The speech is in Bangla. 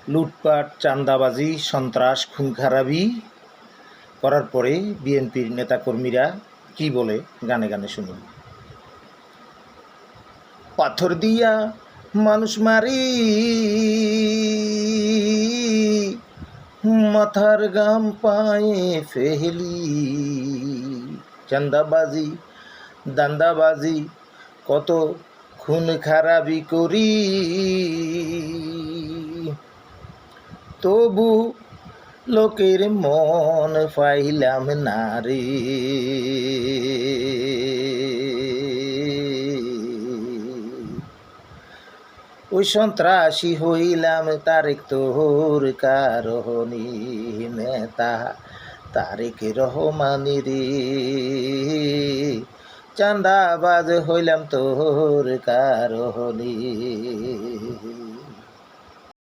লুটপাট, চাঁদাবাজি, সন্ত্রাস, খুন-খারাবি করার পরে বিএনপির নেতাকর্মীরা কি বলে গানে গানে শুনুন। পাথর দিয়া মানুষ মারি, মাথার গাম পায়ে ফেলি, চাঁদাবাজি দান্দাবাজি কত খুন খারাবি করি, তবু লোকের মন পাইলাম না রে। ওই সন্ত্রাসী হইলাম তারেক তোর কারণে, নেতা তারেক রহমানি রে। চাঁদাবাজ হইলাম তোর কারণে।